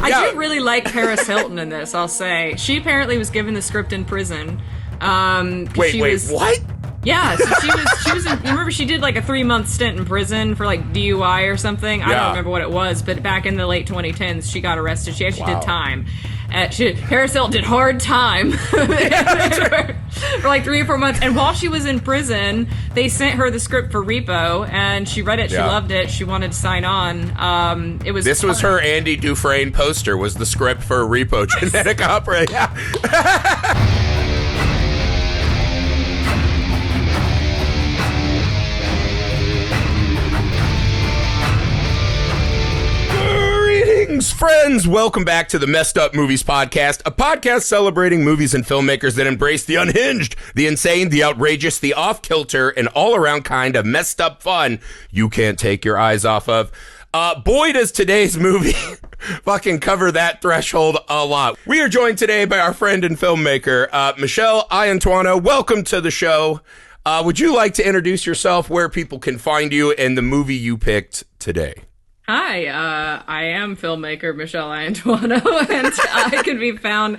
I do really like Paris Hilton in this, I'll say. She apparently was given the script in prison. What? Yeah, so she was in, remember she did like a 3-month stint in prison for like DUI or something? I don't remember what it was, but back in the late 2010s, she got arrested. She actually did time. Paris Hilton did hard time for like 3 or 4 months. And while she was in prison, they sent her the script for Repo, and she read it. She loved it. She wanted to sign on. This was her Andy Dufresne poster. Was the script for Repo Genetic Opera? Yeah. Friends, welcome back to the Messed Up Movies Podcast, a podcast celebrating movies and filmmakers that embrace the unhinged, the insane, the outrageous, the off-kilter, and all-around kind of messed up fun you can't take your eyes off of. Boy, does today's movie fucking cover that threshold a lot. We are joined today by our friend and filmmaker, Michelle Iannantuono. Welcome to the show. Would you like to introduce yourself, where people can find you, and the movie you picked today? Hi, I am filmmaker Michelle Iannantuono, and I can be found,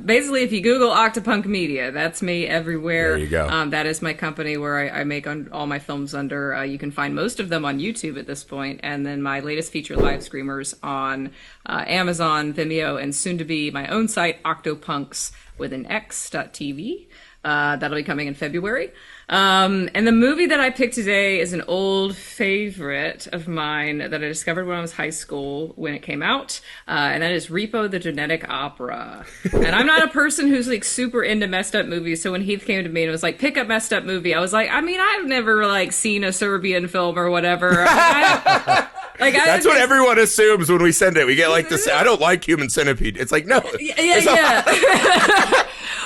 basically, if you Google Octopunk Media, that's me everywhere. There you go. That is my company where I make all my films under. You can find most of them on YouTube at this point, and then my latest feature, Live Screamers, on Amazon, Vimeo, and soon to be my own site, Octopunks with an X.tv. That'll be coming in February. And the movie that I picked today is an old favorite of mine that I discovered when I was high school when it came out. And that is Repo, the Genetic Opera. And I'm not a person who's like super into messed up movies. So when Heath came to me and was like, pick a messed up movie, I was like, I mean, I've never like seen a Serbian film or whatever. That's what everyone assumes when we send it. We get like this, I don't like Human Centipede. It's like, no. Yeah.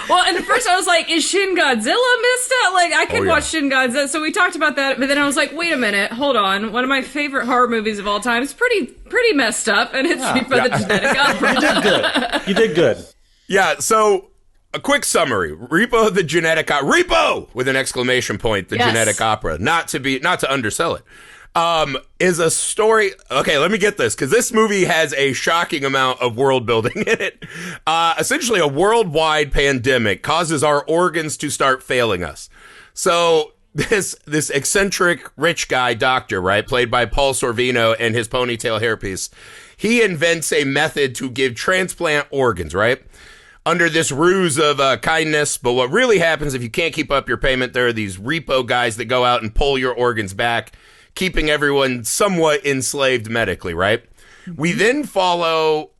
Well, and at first I was like, is Shin Godzilla messed up? Like, I could watch Shin Godzilla. So we talked about that, but then I was like, wait a minute, hold on. One of my favorite horror movies of all time is pretty messed up, and it's Repo the Genetic Opera. You did good. You did good. Yeah, so a quick summary. Repo the Genetic Opera. Repo! With an exclamation point, the Genetic Opera. Not to undersell it. Is a story. Okay, let me get this, because this movie has a shocking amount of world building in it. Essentially, a worldwide pandemic causes our organs to start failing us. So this eccentric rich guy doctor, right, played by Paul Sorvino and his ponytail hairpiece, he invents a method to give transplant organs, right? Under this ruse of kindness. But what really happens if you can't keep up your payment, there are these repo guys that go out and pull your organs back, keeping everyone somewhat enslaved medically, right? We then follow...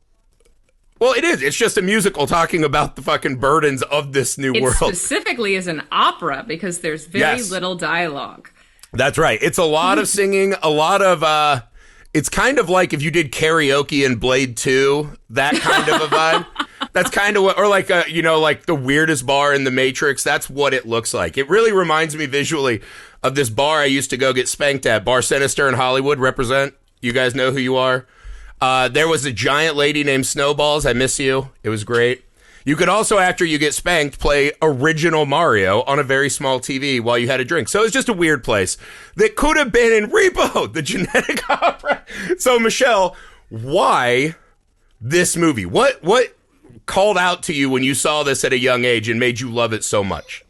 Well, it's just a musical talking about the fucking burdens of this new world. It specifically is an opera because there's very little dialogue. That's right. It's a lot of singing, a lot of... it's kind of like if you did karaoke in Blade 2, that kind of a vibe. That's kind of what... Or like, like the weirdest bar in The Matrix. That's what it looks like. It really reminds me visually of this bar I used to go get spanked at, Bar Sinister in Hollywood. Represent. You guys know who you are. There was a giant lady named Snowballs. I miss you. It was great. You could also, after you get spanked, play original Mario on a very small TV while you had a drink. So it's just a weird place that could have been in Repo, the Genetic Opera. So, Michelle, why this movie? What called out to you when you saw this at a young age and made you love it so much?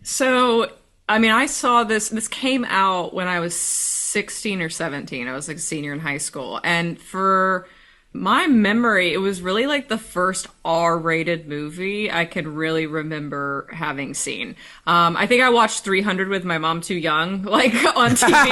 So... I mean, I saw this came out when I was 16 or 17. I was like a senior in high school. And for my memory, it was really like the first R-rated movie I can really remember having seen. I think I watched 300 with my mom too young, like on TV.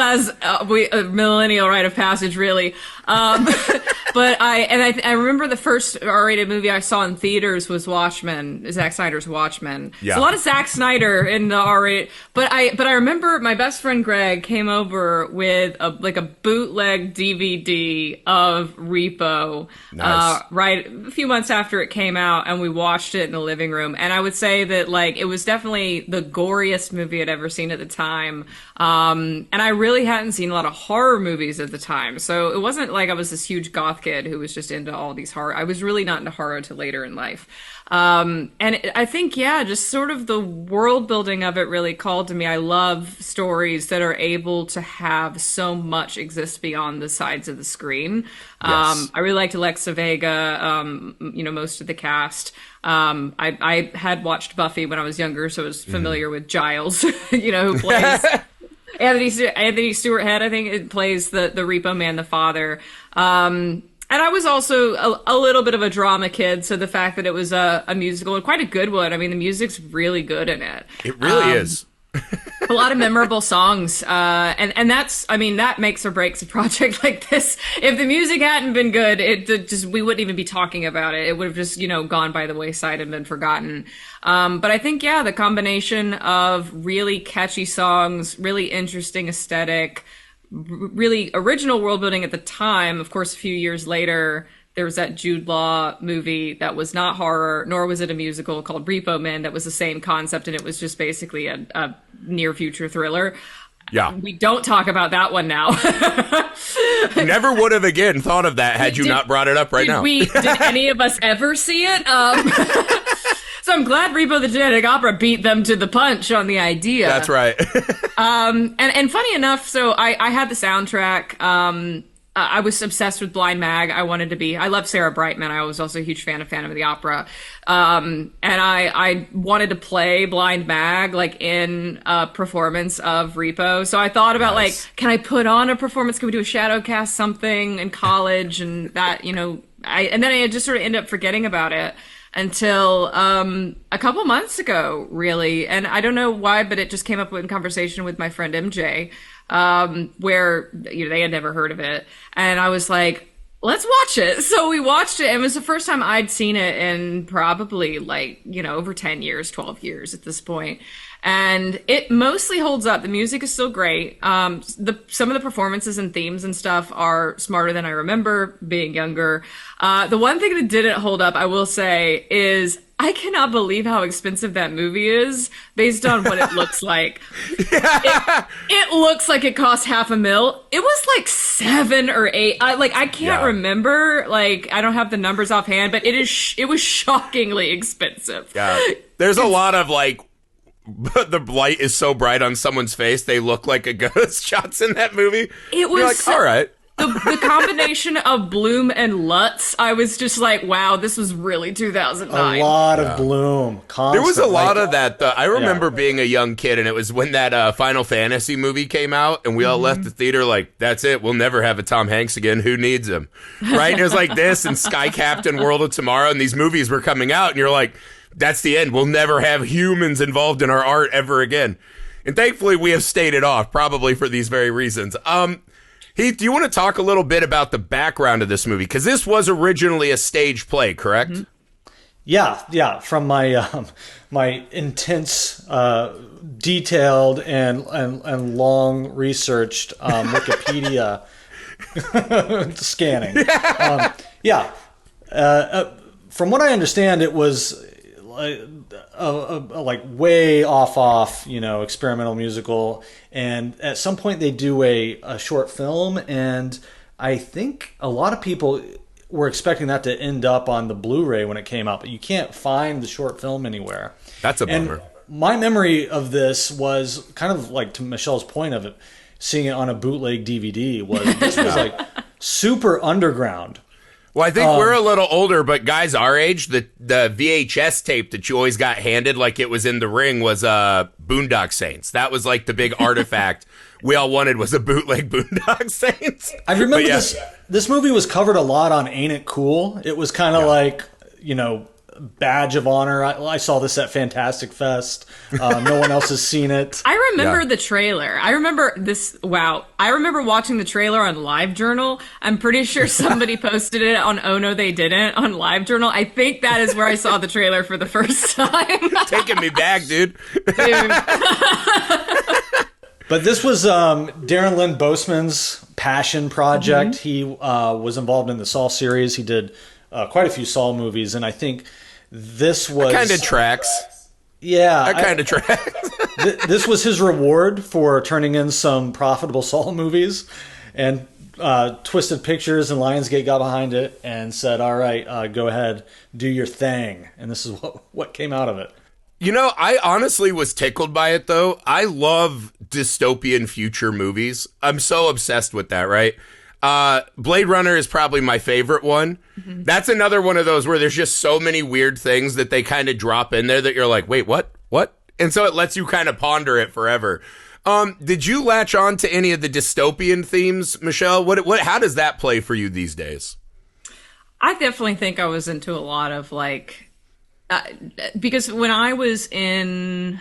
As a millennial rite of passage, really. But I remember the first R-rated movie I saw in theaters was Watchmen, Zack Snyder's Watchmen. Yeah. So a lot of Zack Snyder in the R-rated. But I remember my best friend Greg came over with a bootleg DVD of Repo. Nice. Right a few months after it came out, and we watched it in the living room. And I would say that like it was definitely the goriest movie I'd ever seen at the time. And I really hadn't seen a lot of horror movies at the time, so it wasn't like I was this huge goth kid who was just into all these horror. I was really not into horror till later in life. I think, just sort of the world building of it really called to me. I love stories that are able to have so much exist beyond the sides of the screen. Yes. I really liked Alexa Vega, most of the cast. I had watched Buffy when I was younger, so I was familiar with Giles, who plays Anthony Stewart Head, I think it plays the Repo Man, the father. And I was also a little bit of a drama kid, so the fact that it was a musical, and quite a good one. I mean, the music's really good in it. It really is. A lot of memorable songs, and that makes or breaks a project like this. If the music hadn't been good, we wouldn't even be talking about it. It would have just gone by the wayside and been forgotten. But I think the combination of really catchy songs, really interesting aesthetic, really original world building at the time. Of course, a few years later, there was that Jude Law movie that was not horror, nor was it a musical, called Repo Man, that was the same concept, and it was just basically a near future thriller. Yeah. We don't talk about that one now. Never would have again thought of that had you not brought it up right now. Did any of us ever see it? So I'm glad Repo the Genetic Opera beat them to the punch on the idea. That's right. And funny enough, so I had the soundtrack. I was obsessed with Blind Mag. I love Sarah Brightman. I was also a huge fan of Phantom of the Opera. And I wanted to play Blind Mag, like, in a performance of Repo. So I thought about, can I put on a performance? Can we do a shadow cast something in college? And that, and then I just sort of ended up forgetting about it until a couple months ago, really. And I don't know why, but it just came up in conversation with my friend MJ, where they had never heard of it. And I was like, let's watch it. So we watched it, and it was the first time I'd seen it in probably over 10 years, 12 years at this point. And it mostly holds up. The music is still great. Some of the performances and themes and stuff are smarter than I remember being younger. The one thing that didn't hold up, I will say, is I cannot believe how expensive that movie is based on what it looks like. It looks like it cost $500,000. It was like 7 or 8. I can't remember. I don't have the numbers offhand, but it was shockingly expensive. Yeah. There's a lot of the light is so bright on someone's face they look like a ghost shots in that movie. It was all right. The combination of Bloom and Lutz, I was just like, wow, this was really 2009. A lot of Bloom. Constant. There was a lot of that. I remember being a young kid, and it was when that Final Fantasy movie came out, and we all left the theater like, that's it. We'll never have a Tom Hanks again. Who needs him? Right? And it was like this, and Sky Captain, World of Tomorrow, and these movies were coming out, and you're like, that's the end. We'll never have humans involved in our art ever again. And thankfully, we have stayed it off, probably for these very reasons. Heath, do you want to talk a little bit about the background of this movie? Because this was originally a stage play, correct? Mm-hmm. Yeah. From my my intense, detailed, and long researched Wikipedia scanning. From what I understand, it was like way off, experimental musical. And at some point they do a short film, and I think a lot of people were expecting that to end up on the Blu-ray when it came out, but you can't find the short film anywhere. That's a bummer. And my memory of this was kind of like, to Michelle's point of it, seeing it on a bootleg DVD, this was like super underground. Well, I think we're a little older, but guys our age, the VHS tape that you always got handed like it was in the ring was Boondock Saints. That was like the big artifact we all wanted, was a bootleg Boondock Saints. I remember this movie was covered a lot on Ain't It Cool? It was kind of like, badge of honor. I saw this at Fantastic Fest. No one else has seen it. I remember the trailer. I remember this. Wow. I remember watching the trailer on LiveJournal. I'm pretty sure somebody posted it on Oh No They Didn't on LiveJournal. I think that is where I saw the trailer for the first time. Taking me back, dude. But this was Darren Lynn Bousman's passion project. Mm-hmm. He was involved in the Saw series. He did quite a few Saw movies, and I think this was... Kind of tracks. Yeah. That kind of tracks. This was his reward for turning in some profitable Saw movies. And Twisted Pictures and Lionsgate got behind it and said, all right, go ahead, do your thing. And this is what came out of it. You know, I honestly was tickled by it, though. I love dystopian future movies. I'm so obsessed with that, right? Blade Runner is probably my favorite one. Mm-hmm. That's another one of those where there's just so many weird things that they kind of drop in there that you're like, wait, what? And so it lets you kind of ponder it forever. Did you latch on to any of the dystopian themes, Michelle? How does that play for you these days? I definitely think I was into a lot of because when I was in,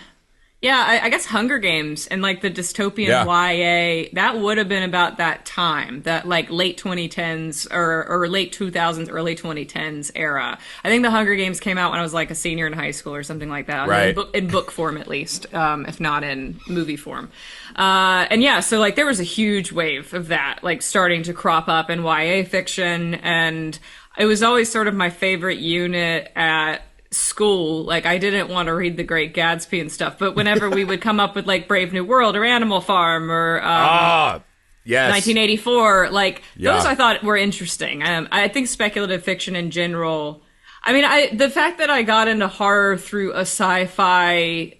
I guess Hunger Games and the dystopian YA, that would have been about that time, that late 2010s or late 2000s, early 2010s era. I think the Hunger Games came out when I was a senior in high school or something like that, right? In book form at least, if not in movie form. So there was a huge wave of that starting to crop up in YA fiction, and it was always sort of my favorite unit at school. I didn't want to read The Great Gatsby and stuff, but whenever we would come up with Brave New World or Animal Farm or yes, 1984, those I thought were interesting. I think speculative fiction in general, the fact that I got into horror through a sci-fi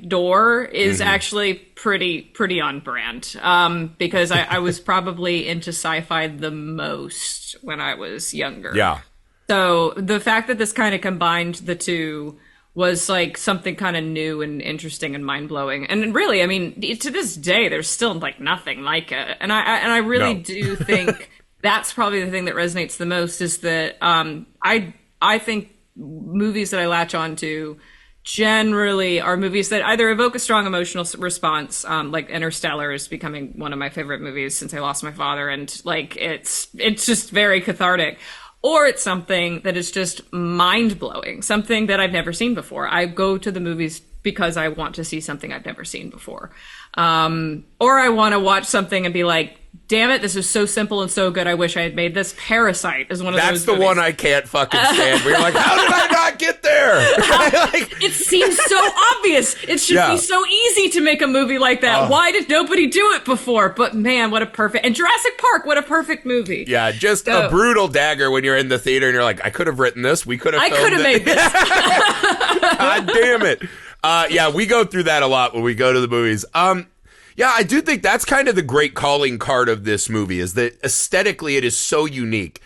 door is actually pretty on brand, because I was probably into sci-fi the most when I was younger. Yeah. So the fact that this kind of combined the two was something kind of new and interesting and mind-blowing. And really, to this day, there's still nothing like it. And I really do think that's probably the thing that resonates the most, is that I think movies that I latch on to generally are movies that either evoke a strong emotional response, like Interstellar is becoming one of my favorite movies since I lost my father, and it's just very cathartic. Or it's something that is just mind-blowing, something that I've never seen before. I go to the movies because I want to see something I've never seen before. Or I want to watch something and be like, damn it, this is so simple and so good, I wish I had made this. Parasite is one of those movies. That's the one I can't fucking stand. Where you're like, how did I not get there? It seems so obvious. It should be so easy to make a movie like that. Why did nobody do it before? But man, what a perfect... And Jurassic Park, what a perfect movie. Yeah, just a brutal dagger when you're in the theater and you're like, I could have written this. We could have filmed it. Made this. God damn it. We go through that a lot when we go to the movies. Yeah, I do think that's kind of the great calling card of this movie, is that aesthetically it is so unique.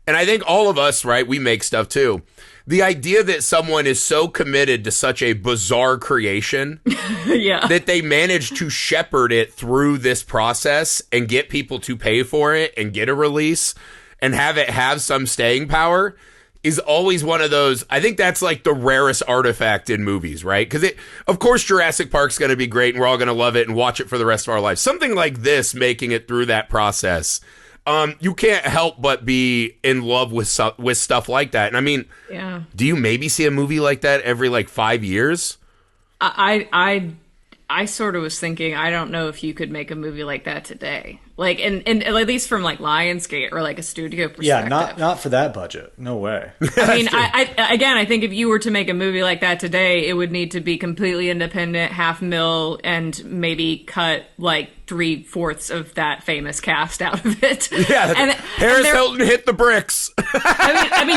And I think all of us, right, we make stuff too. The idea that someone is so committed to such a bizarre creation that they manage to shepherd it through this process and get people to pay for it and get a release and have it have some staying power is always one of those. I think that's the rarest artifact in movies, right? Because of course, Jurassic Park's going to be great and we're all going to love it and watch it for the rest of our lives. Something like this, making it through that process, you can't help but be in love with stuff like that. And do you maybe see a movie like that every 5 years? I sort of was thinking, I don't know if you could make a movie like that today. And at least from Lionsgate or a studio perspective. Yeah, not for that budget. No way. I think if you were to make a movie like that today, it would need to be completely independent, $500,000, and maybe cut 3/4 of that famous cast out of it. Yeah, Paris Hilton hit the bricks.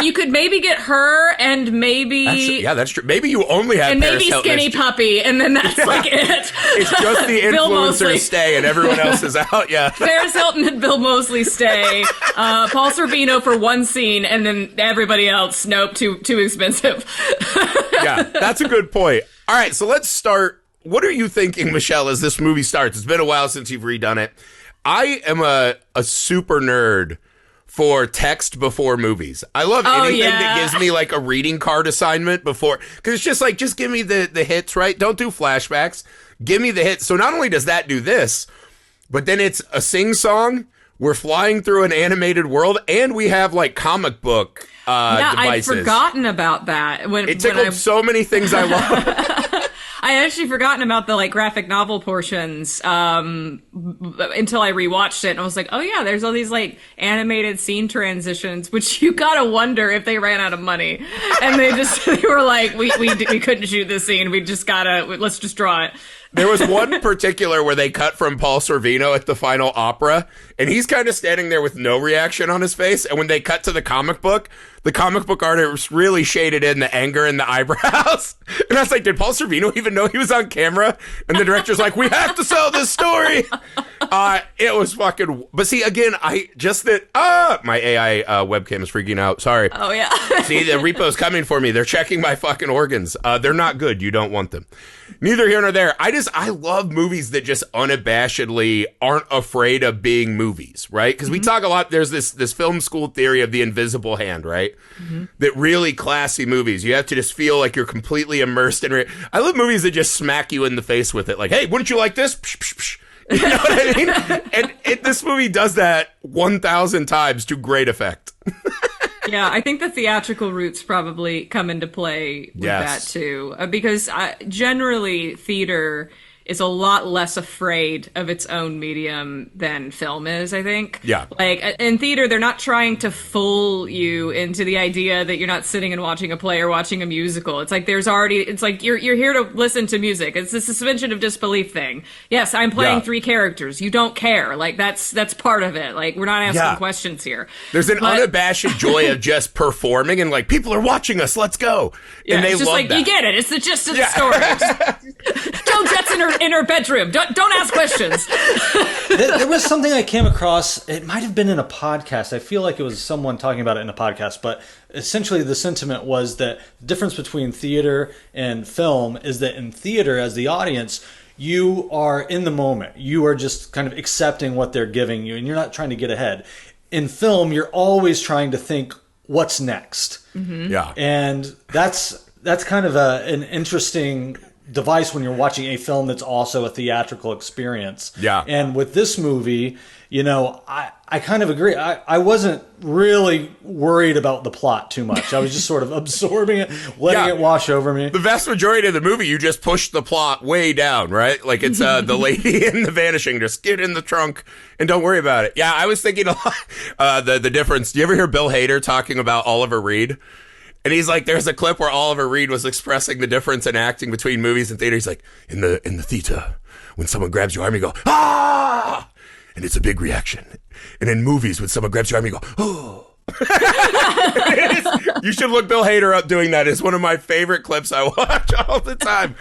You could maybe get her and maybe... That's true. Maybe you only have and Paris maybe Hilton Skinny Puppy, and then that's it. It's just the influencer stay and everyone else is out, yeah. Paris Hilton and Bill Moseley stay. Paul Sorvino for one scene, and then everybody else, nope, too expensive. Yeah, that's a good point. All right, so let's start. What are you thinking, Michelle, as this movie starts? It's been a while since you've redone it. I am a super nerd for text before movies. I love anything that gives me a reading card assignment before, because it's just give me the hits, right? Don't do flashbacks. Give me the hits. So not only does that do this, but then it's a sing-song. We're flying through an animated world, and we have comic book devices. I'd forgotten about that. It tickled so many things I love. I had actually forgotten about the graphic novel portions until I rewatched it, and I was like, oh yeah, there's all these animated scene transitions, which you gotta wonder if they ran out of money, and they were like, we couldn't shoot this scene, let's just draw it. There was one particular where they cut from Paul Sorvino at the final opera, and he's kind of standing there with no reaction on his face. And when they cut to the comic book artist really shaded in the anger in the eyebrows. And I was like, did Paul Sorvino even know he was on camera? And the director's like, we have to sell this story. It was fucking. But see, again, my AI webcam is freaking out. Sorry. Oh, yeah. See, the Repo's coming for me. They're checking my fucking organs. They're not good. You don't want them. Neither here nor there. I love movies that just unabashedly aren't afraid of being movies, right? Because we talk a lot, there's this film school theory of the invisible hand, right? That really classy movies, you have to just feel like you're completely immersed in it. I love movies that just smack you in the face with it. Like, hey, wouldn't you like this? Psh, psh, psh. You know what I mean? And this movie does that 1,000 times to great effect. Yeah, I think the theatrical roots probably come into play with that too, because generally theater is a lot less afraid of its own medium than film is, I think. Yeah. Like, in theater, they're not trying to fool you into the idea that you're not sitting and watching a play or watching a musical. It's like it's like you're here to listen to music. It's the suspension of disbelief thing. Yes, I'm playing 3 characters. You don't care. Like, that's part of it. Like, we're not asking questions here. There's an unabashed joy of just performing and like, people are watching us, let's go. Yeah, and they it's just love like, that. you get it. It's the gist of the story. Joan Jett's in her bedroom. Don't ask questions. There was something I came across. It might have been in a podcast. I feel like it was someone talking about it in a podcast. But essentially, the sentiment was that the difference between theater and film is that in theater, as the audience, you are in the moment. You are just kind of accepting what they're giving you, and you're not trying to get ahead. In film, you're always trying to think, what's next? Mm-hmm. Yeah, and that's kind of an interesting device when you're watching a film that's also a theatrical experience. Yeah. And with this movie, I kind of agree. I wasn't really worried about the plot too much. I was just sort of absorbing it, letting it wash over me. The vast majority of the movie, you just push the plot way down, right? Like it's the lady in The Vanishing, just get in the trunk and don't worry about it. Yeah, I was thinking a lot, the difference. Do you ever hear Bill Hader talking about Oliver Reed? And he's like, there's a clip where Oliver Reed was expressing the difference in acting between movies and theater. He's like, in the theater, when someone grabs your arm, you go, ah! And it's a big reaction. And in movies, when someone grabs your arm, you go, oh. You should look Bill Hader up doing that. It's one of my favorite clips I watch all the time.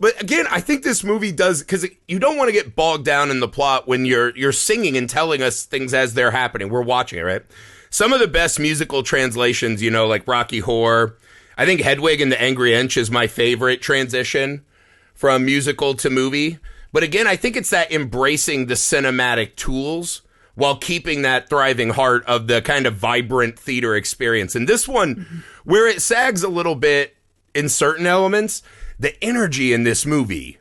But again, I think this movie does, because you don't want to get bogged down in the plot when you're singing and telling us things as they're happening. We're watching it, right? Some of the best musical translations, like Rocky Horror. I think Hedwig and the Angry Inch is my favorite transition from musical to movie. But again, I think it's that embracing the cinematic tools while keeping that thriving heart of the kind of vibrant theater experience. And this one, where it sags a little bit in certain elements, the energy in this movie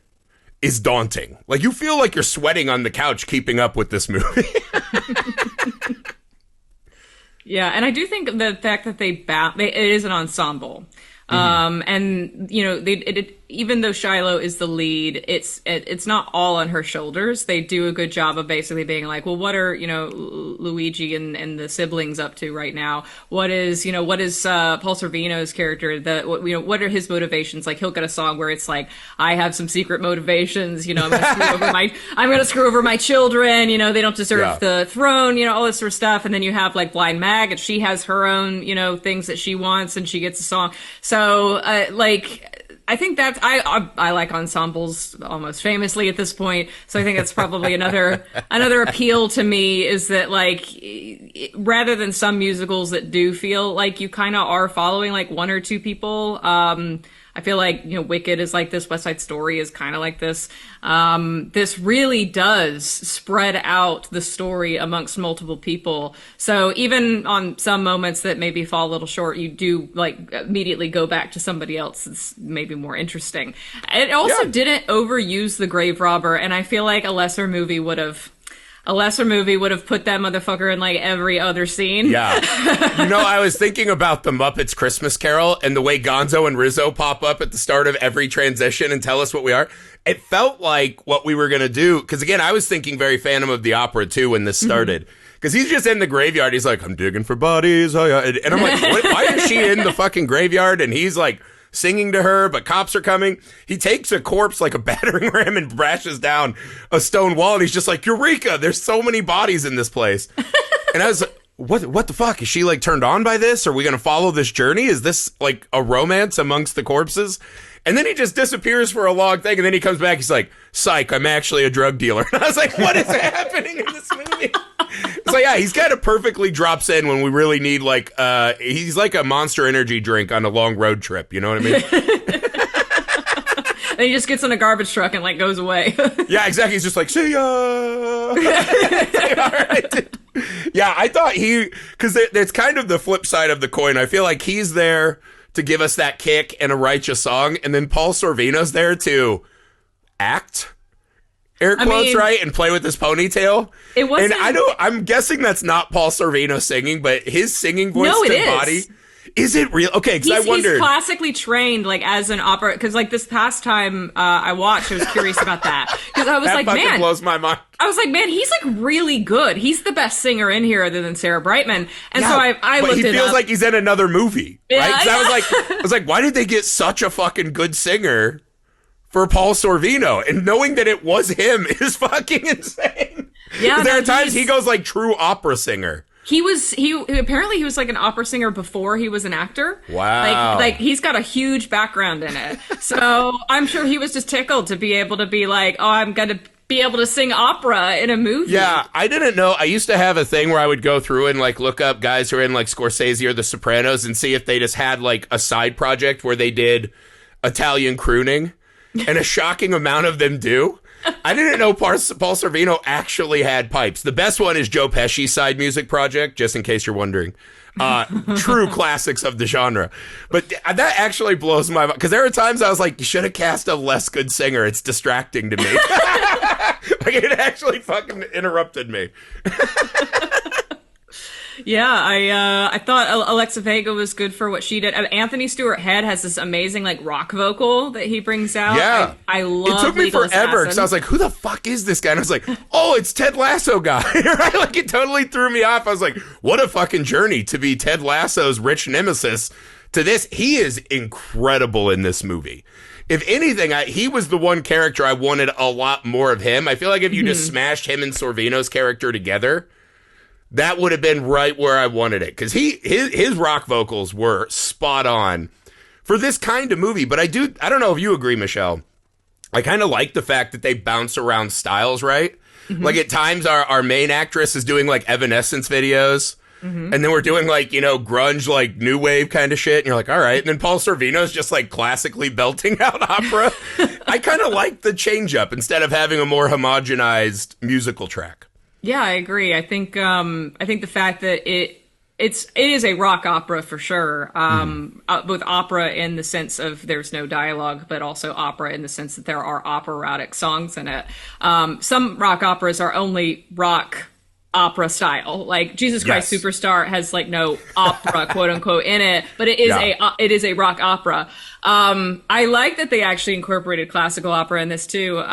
is daunting. Like, you feel like you're sweating on the couch keeping up with this movie. Yeah, and I do think the fact that it is an ensemble. And even though Shiloh is the lead, it's not all on her shoulders. They do a good job of basically being like, well, what are Luigi and the siblings up to right now? What is Paul Sorvino's character? What are his motivations? Like, he'll get a song where it's like, I have some secret motivations. I'm gonna screw over my children. They don't deserve the throne. All this sort of stuff. And then you have like Blind Mag, and she has her own things that she wants, and she gets a song. So I think that's I like ensembles almost famously at this point. So I think that's probably another appeal to me, is that rather than some musicals that do feel like you kind of are following like one or two people. I feel like, Wicked is like this. West Side Story is kind of like this. This really does spread out the story amongst multiple people. So even on some moments that maybe fall a little short, you do immediately go back to somebody else that's maybe more interesting. It also didn't overuse the grave robber, and I feel like a lesser movie would have put that motherfucker in every other scene. Yeah. I was thinking about the Muppets Christmas Carol and the way Gonzo and Rizzo pop up at the start of every transition and tell us what we are. It felt like what we were going to do. Because again, I was thinking very Phantom of the Opera too when this started. Because he's just in the graveyard. He's like, I'm digging for bodies. Oh, yeah. And I'm like, why is she in the fucking graveyard? And he's like singing to her, but cops are coming. He takes a corpse like a battering ram and brashes down a stone wall, and he's just like, Eureka, there's so many bodies in this place. And I was like, what the fuck? Is she like turned on by this? Are we going to follow this journey? Is this like a romance amongst the corpses? And then he just disappears for a long thing, and then he comes back, he's like, psych, I'm actually a drug dealer. And I was like, what is happening in this movie? So yeah, he's kind of perfectly drops in when we really need like, he's like a Monster Energy drink on a long road trip, you know what I mean? And he just gets in a garbage truck and like goes away. Yeah, exactly. He's just like, see ya. Say, all right. Yeah, I thought because it's kind of the flip side of the coin. I feel like he's there to give us that kick and a righteous song, and then Paul Sorvino's there to act, air quotes, right, and play with his ponytail. It wasn't. And I'm guessing that's not Paul Sorvino singing, but his singing voice to body. Is it real? Okay, because I wondered. He's classically trained, like, as an opera. Because, like, this past time I watched, I was curious about that. Because I was that like, fucking man. blows my mind. I was like, man, he's, like, really good. He's the best singer in here other than Sarah Brightman. And so I looked it up. But he feels like he's in another movie. Yeah, right? 'Cause I was like, why did they get such a fucking good singer for Paul Sorvino? And knowing that it was him is fucking insane. Yeah. There are times he goes, like, true opera singer. He apparently he was like an opera singer before he was an actor. Wow. Like he's got a huge background in it. So I'm sure he was just tickled to be able to be like, oh, I'm going to be able to sing opera in a movie. Yeah, I didn't know. I used to have a thing where I would go through and like look up guys who are in like Scorsese or The Sopranos and see if they just had like a side project where they did Italian crooning. And a shocking amount of them do. I didn't know Paul Sorvino actually had pipes. The best one is Joe Pesci's side music project, just in case you're wondering. True classics of the genre. But that actually blows my mind. Because there are times I was like, you should have cast a less good singer. It's distracting to me. Like, it actually fucking interrupted me. Yeah, I thought Alexa Vega was good for what she did. Anthony Stewart Head has this amazing like rock vocal that he brings out. Yeah, I love. It took me forever because I was like, "Who the fuck is this guy?" And I was like, "Oh, it's Ted Lasso guy." Right? Like it totally threw me off. I was like, "What a fucking journey to be Ted Lasso's rich nemesis." To this, he is incredible in this movie. If anything, he was the one character I wanted a lot more of him. I feel like if you just smashed him and Sorvino's character together, that would have been right where I wanted it. Because his rock vocals were spot on for this kind of movie. But I don't know if you agree, Michelle. I kind of like the fact that they bounce around styles, right? Mm-hmm. Like at times our main actress is doing like Evanescence videos. Mm-hmm. And then we're doing like, grunge, like new wave kind of shit. And you're like, all right. And then Paul Sorvino's just like classically belting out opera. I kind of like the change up instead of having a more homogenized musical track. Yeah, I agree. I think the fact that it is a rock opera for sure. Both opera in the sense of there's no dialogue, but also opera in the sense that there are operatic songs in it. Some rock operas are only rock opera style, like Jesus Christ Superstar has like no opera quote unquote in it, but it is a rock opera. I like that they actually incorporated classical opera in this too.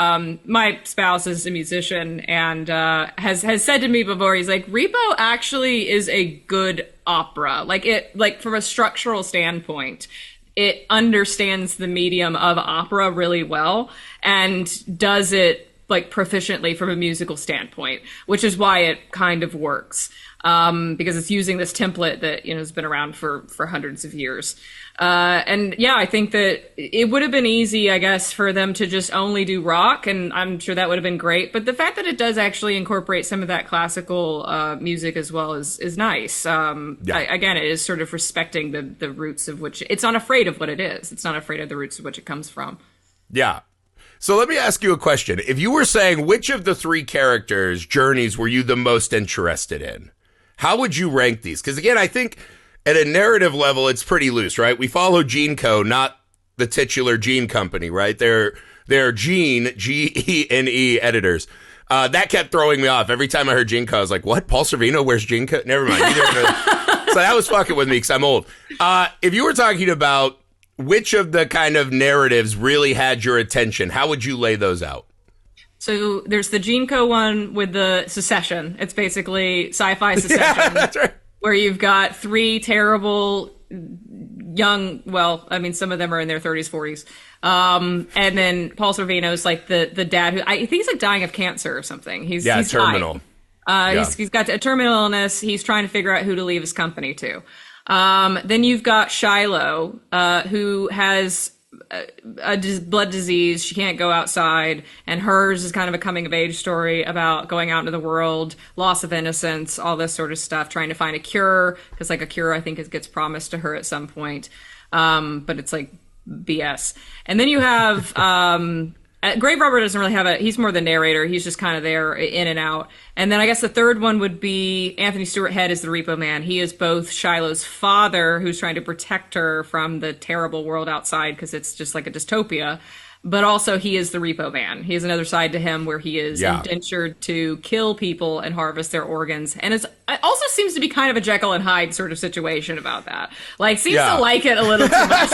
My spouse is a musician and has said to me before, he's like, Repo actually is a good opera, like from a structural standpoint. It understands the medium of opera really well and does it like proficiently from a musical standpoint, which is why it kind of works, because it's using this template that has been around for hundreds of years. And yeah, I think that it would have been easy, I guess, for them to just only do rock, and I'm sure that would have been great. But the fact that it does actually incorporate some of that classical music as well is nice. Again, it is sort of respecting the roots of which it's not afraid of what it is. It's not afraid of the roots of which it comes from. Yeah. So let me ask you a question. If you were saying which of the three characters' journeys were you the most interested in, how would you rank these? Because again, I think at a narrative level, it's pretty loose, right? We follow Gene Co., not the titular Gene Company, right? They're Gene, Gene editors. That kept throwing me off. Every time I heard Gene Co., I was like, what? Paul Sorvino? Where's Gene Co.? Never mind. So that was fucking with me because I'm old. If you were talking about which of the kind of narratives really had your attention, how would you lay those out? So there's the Gene Co. one with the secession. It's basically sci-fi secession. Yeah, that's right. Where you've got three terrible young. Well, I mean, some of them are in their 30s, 40s. And then Paul Sorvino's like the dad who I think he's like dying of cancer or something. He's terminal. He's got a terminal illness. He's trying to figure out who to leave his company to. Then you've got Shiloh, who has a blood disease. She can't go outside, and hers is kind of a coming of age story about going out into the world, loss of innocence, all this sort of stuff, trying to find a cure, because like a cure I think gets promised to her at some point, but it's like BS. And then you have Grave Robber doesn't really have he's more the narrator. He's just kind of there in and out. And then I guess the third one would be Anthony Stewart Head is the Repo Man. He is both Shiloh's father, who's trying to protect her from the terrible world outside because it's just like a dystopia. But also he is the Repo Man. He has another side to him where he is indentured to kill people and harvest their organs. And it also seems to be kind of a Jekyll and Hyde sort of situation about that. Like, seems to like it a little too much.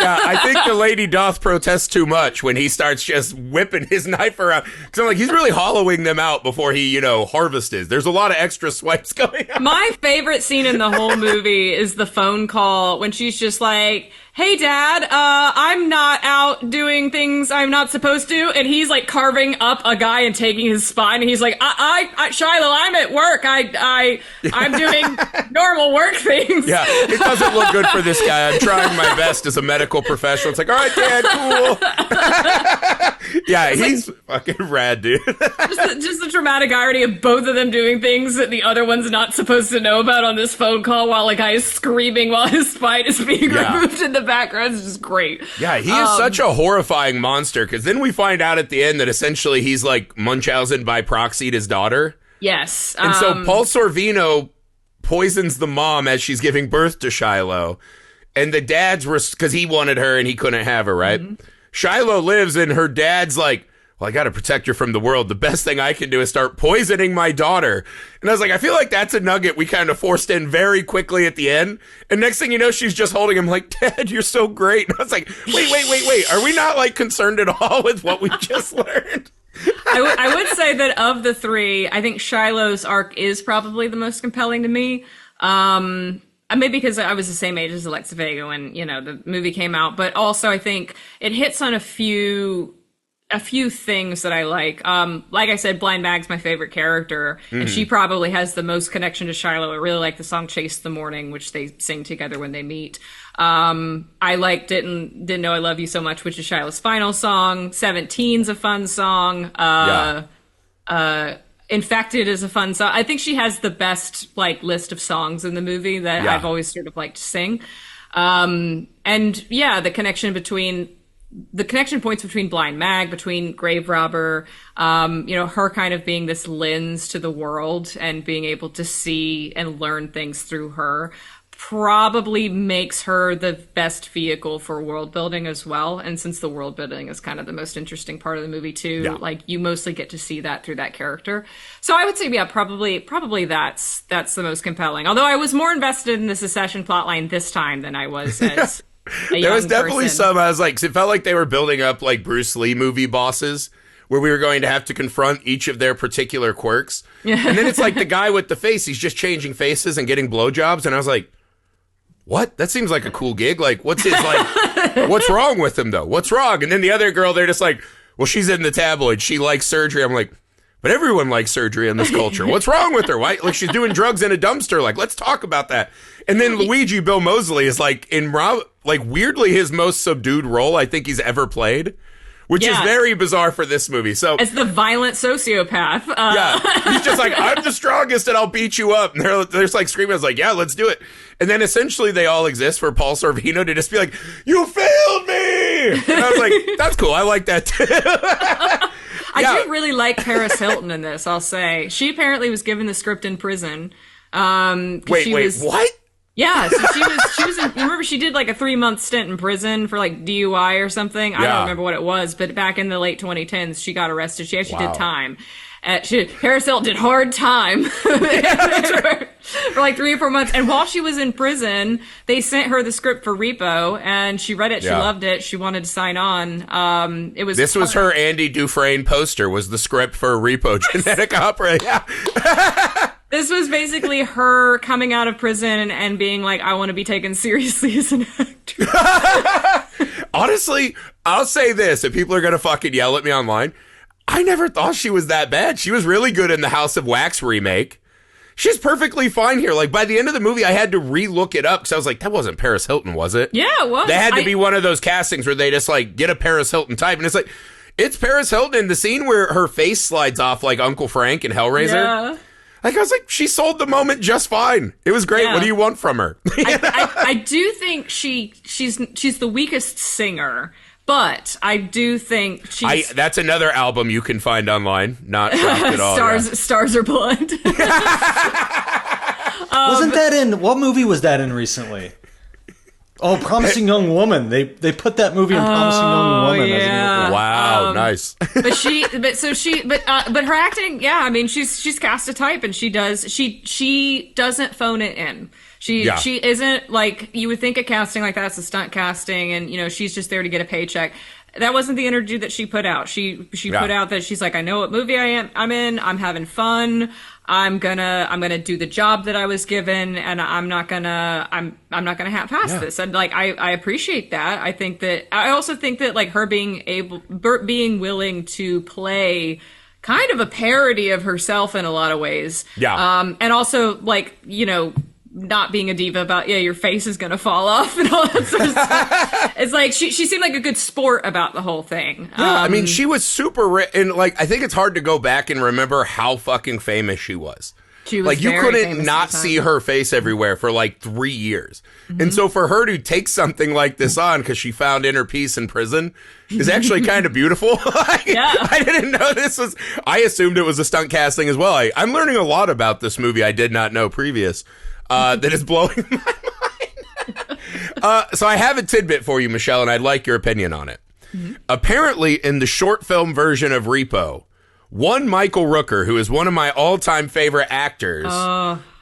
I think the lady doth protest too much when he starts just whipping his knife around. Because I'm like, he's really hollowing them out before he, harvested. There's a lot of extra swipes going on. My favorite scene in the whole movie is the phone call when she's just like, hey, Dad, I'm not out doing things I'm not supposed to. And he's like carving up a guy and taking his spine. And he's like, I Shiloh, I'm at work. I'm doing normal work things. Yeah, it doesn't look good for this guy. I'm trying my best as a medical professional. It's like, all right, Dad, cool. Yeah, he's fucking rad, dude. just the dramatic irony of both of them doing things that the other one's not supposed to know about on this phone call while a guy is screaming while his spine is being removed in the background. Is just great. Yeah, he is such a horrifying monster, because then we find out at the end that essentially he's like Munchausen by proxy his daughter. Yes. And so Paul Sorvino poisons the mom as she's giving birth to Shiloh. And the dad's, because he wanted her and he couldn't have her, right? Mm-hmm. Shiloh lives, and her dad's like, well, I got to protect her from the world. The best thing I can do is start poisoning my daughter. And I was like, I feel like that's a nugget we kind of forced in very quickly at the end. And next thing you know, she's just holding him like, Dad, you're so great. And I was like, wait. Are we not like concerned at all with what we just learned? I would say that of the three, I think Shiloh's arc is probably the most compelling to me. Maybe because I was the same age as Alexa Vega when, the movie came out. But also I think it hits on a few things that I like. Like I said, Blind Mag's my favorite character, and she probably has the most connection to Shiloh. I really like the song Chase the Morning, which they sing together when they meet. I like Didn't Know I Love You So Much, which is Shiloh's final song. 17's a fun song. Infected is a fun song. I think she has the best list of songs in the movie that I've always sort of liked to sing. The connection points between Blind Mag, between Grave Robber, her kind of being this lens to the world and being able to see and learn things through her probably makes her the best vehicle for world building as well. And since the world building is kind of the most interesting part of the movie too, you mostly get to see that through that character. So I would say, probably that's the most compelling. Although I was more invested in the Secession plotline this time than I was as there was definitely some, I was like, 'cause it felt like they were building up like Bruce Lee movie bosses where we were going to have to confront each of their particular quirks. And then it's like the guy with the face, he's just changing faces and getting blowjobs. And I was like, what? That seems like a cool gig. Like, what's wrong with him though? What's wrong? And then the other girl, they're just like, well, she's in the tabloid. She likes surgery. I'm like, but everyone likes surgery in this culture. What's wrong with her? Why? Like, she's doing drugs in a dumpster. Like, let's talk about that. And then Luigi Bill Moseley is weirdly his most subdued role I think he's ever played, which is very bizarre for this movie. So as the violent sociopath. He's just like, I'm the strongest and I'll beat you up. And they're just like screaming. I was like, yeah, let's do it. And then essentially they all exist for Paul Sorvino to just be like, you failed me. And I was like, that's cool. I like that too. I do really like Paris Hilton in this, I'll say. She apparently was given the script in prison. What? Yeah, so she was in, remember she did like a 3-month stint in prison for like DUI or something. I don't remember what it was, but back in the late 2010s, she got arrested. She actually did time. Paris Hilton did hard time for like 3 or 4 months. And while she was in prison, they sent her the script for Repo, and she read it. She loved it. She wanted to sign on. This was her Andy Dufresne poster. Was the script for Repo genetic opera? Yeah. This was basically her coming out of prison and being like, I want to be taken seriously as an actor. Honestly, I'll say this, if people are going to fucking yell at me online, I never thought she was that bad. She was really good in the House of Wax remake. She's perfectly fine here. Like, by the end of the movie, I had to re-look it up because I was like, that wasn't Paris Hilton, was it? Yeah, it was. That had to be one of those castings where they just, like, get a Paris Hilton type. And it's like, it's Paris Hilton in the scene where her face slides off like Uncle Frank in Hellraiser. Yeah. Like, I was like, she sold the moment just fine. It was great. Yeah. What do you want from her? I do think she's the weakest singer, but I do think that's another album you can find online. Not shocked at all. Stars Are Blind. Wasn't that in, what movie was that in recently? Oh, Promising Young Woman. They put that movie in Promising Young Woman. Yeah. Wow, nice. But her acting, yeah, I mean, she's cast a type, and she doesn't phone it in. She isn't like, you would think a casting like that's a stunt casting, and she's just there to get a paycheck. That wasn't the energy that she put out. She put out that she's like, I know what movie I'm in. I'm having fun. I'm gonna do the job that I was given, and I'm not gonna half-ass this. And like, I appreciate that. I also think that like her being willing to play kind of a parody of herself in a lot of ways. Yeah. And also like, not being a diva about, your face is gonna fall off and all that sort of stuff. It's like she seemed like a good sport about the whole thing. Yeah, I mean, she was super and like, I think it's hard to go back and remember how fucking famous she was. She was like, you very couldn't famous not at the time. see her face everywhere for like 3 years. And so for her to take something like this on because she found inner peace in prison is actually kind of beautiful. Yeah. I didn't know I assumed it was a stunt casting as well. I'm learning a lot about this movie I did not know previous. That is blowing my mind. So I have a tidbit for you, Michelle, and I'd like your opinion on it. Mm-hmm. Apparently, in the short film version of Repo, one Michael Rooker, who is one of my all-time favorite actors,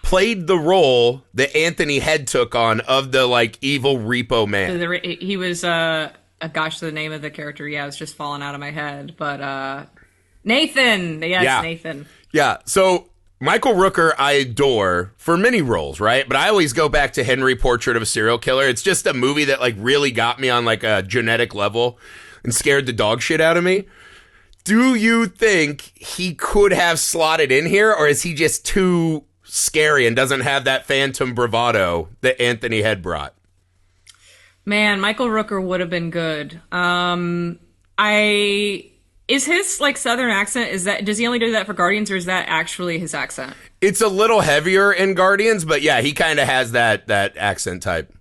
played the role that Anthony Head took on of the like evil Repo man. He was the name of the character, it's just falling out of my head. But Nathan, Nathan. Yeah, so Michael Rooker I adore for many roles, right? But I always go back to Henry, Portrait of a Serial Killer. It's just a movie that like really got me on like a genetic level and scared the dog shit out of me. Do you think he could have slotted in here, or is he just too scary and doesn't have that phantom bravado that Anthony Head brought? Man, Michael Rooker would have been good. Is his like Southern accent, does he only do that for Guardians, or is that actually his accent? It's a little heavier in Guardians, but yeah, he kind of has that accent type.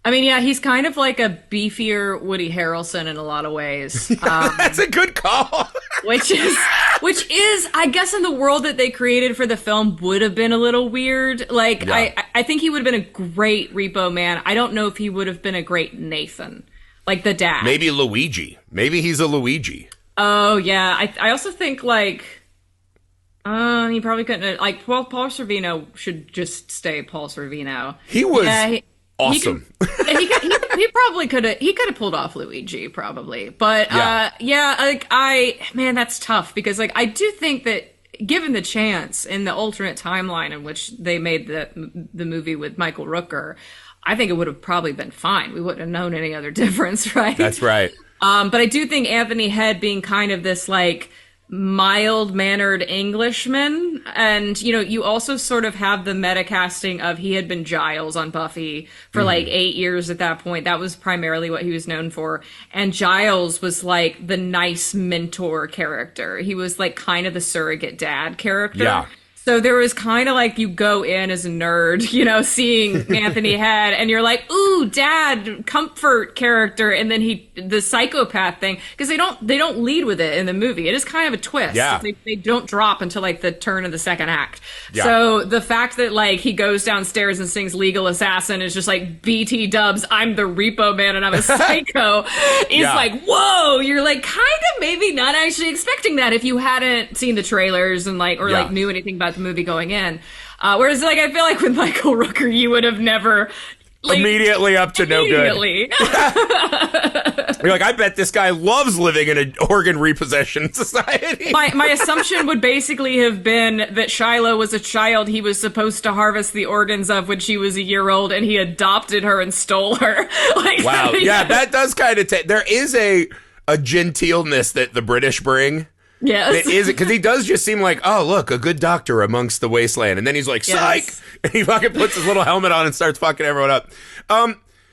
I mean, yeah, he's kind of like a beefier Woody Harrelson in a lot of ways. That's a good call. which is, I guess, in the world that they created for the film would have been a little weird. Like, yeah. I think he would have been a great Repo Man. I don't know if he would have been a great Nathan, like the dad. Maybe Luigi. Maybe he's a Luigi. Oh, yeah. I also think, like, he probably couldn't, like, Paul Sorvino should just stay Paul Sorvino. He was awesome. He probably could have pulled off Luigi, probably. But, man, that's tough, because, like, I do think that, given the chance in the alternate timeline in which they made the movie with Michael Rooker, I think it would have probably been fine. We wouldn't have known any other difference, right? That's right. But I do think Anthony Head being kind of this like mild-mannered Englishman, and you also sort of have the meta casting of he had been Giles on Buffy for like 8 years at that point. That was primarily what he was known for, and Giles was like the nice mentor character. He was like kind of the surrogate dad character. Yeah. So there was kind of like, you go in as a nerd, seeing Anthony Head, and you're like, ooh, dad, comfort character, and then the psychopath thing, because they don't lead with it in the movie. It is kind of a twist. Yeah. They don't drop until like the turn of the second act. Yeah. So the fact that like he goes downstairs and sings Legal Assassin is just like BT dubs, I'm the Repo Man and I'm a psycho, is like, whoa, you're like kind of maybe not actually expecting that if you hadn't seen the trailers and like, or like knew anything about the movie going in. Whereas like I feel like with Michael Rooker you would have never like, immediately up to no good. You're like, I bet this guy loves living in an organ repossession society. My assumption would basically have been that Shiloh was a child he was supposed to harvest the organs of when she was a year old, and he adopted her and stole her. Like, wow. Yeah, that does kind of there is a genteelness that the British bring. Yes. It is, because he does just seem like, oh, look, a good doctor amongst the wasteland. And then he's like, psych! Yes. And he fucking puts his little helmet on and starts fucking everyone up.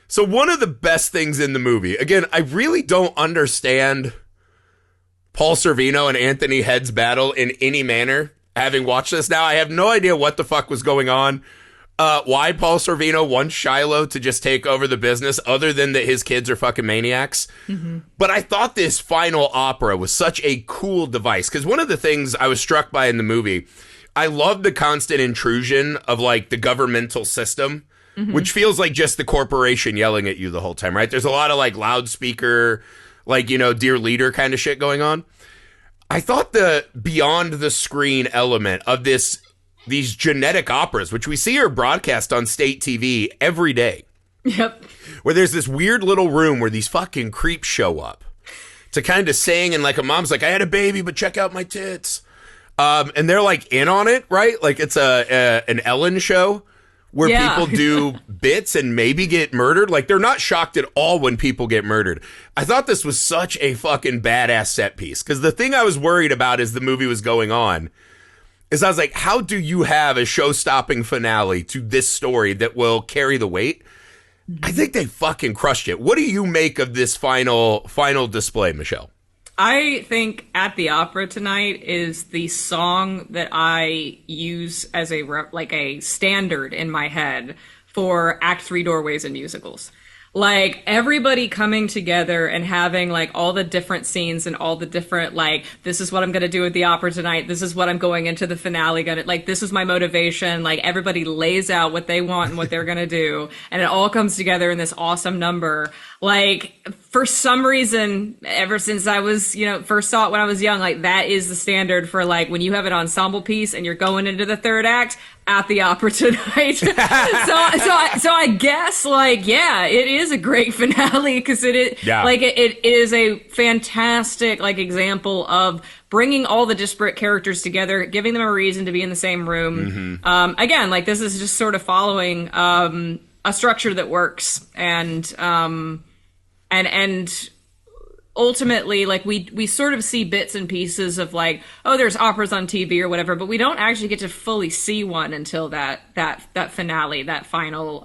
So one of the best things in the movie, again, I really don't understand Paul Sorvino and Anthony Head's battle in any manner, having watched this now. I have no idea what the fuck was going on. Why Paul Sorvino wants Shiloh to just take over the business, other than that his kids are fucking maniacs. Mm-hmm. But I thought this final opera was such a cool device, because one of the things I was struck by in the movie, I love the constant intrusion of like the governmental system, which feels like just the corporation yelling at you the whole time, right? There's a lot of like loudspeaker, like, you know, dear leader kind of shit going on. I thought the beyond the screen element of these genetic operas, which we see are broadcast on state TV every day. Yep. Where there's this weird little room where these fucking creeps show up to kind of sing, and like a mom's like, I had a baby, but check out my tits. And they're like in on it, right? Like it's an Ellen show where people do bits and maybe get murdered. Like, they're not shocked at all when people get murdered. I thought this was such a fucking badass set piece, because the thing I was worried about as the movie was going on is I was like, how do you have a show-stopping finale to this story that will carry the weight? I think they fucking crushed it. What do you make of this final display, Michelle? I think At the Opera Tonight is the song that I use as a standard in my head for Act 3 doorways in musicals. Like, everybody coming together and having, like, all the different scenes and all the different, like, this is what I'm going to do at the opera tonight. This is what I'm going into the finale. Like, this is my motivation. Like, everybody lays out what they want and what they're going to do. And it all comes together in this awesome number. Like, for some reason, ever since I was, first saw it when I was young, like, that is the standard for, like, when you have an ensemble piece and you're going into the third act, At the Opera Tonight. so I guess, like, yeah, it is a great finale, because it is a fantastic, like, example of bringing all the disparate characters together, giving them a reason to be in the same room. Mm-hmm. Again, like, this is just sort of following a structure that works, and ultimately, like, we sort of see bits and pieces of, like, oh, there's operas on TV or whatever, but we don't actually get to fully see one until that finale, that final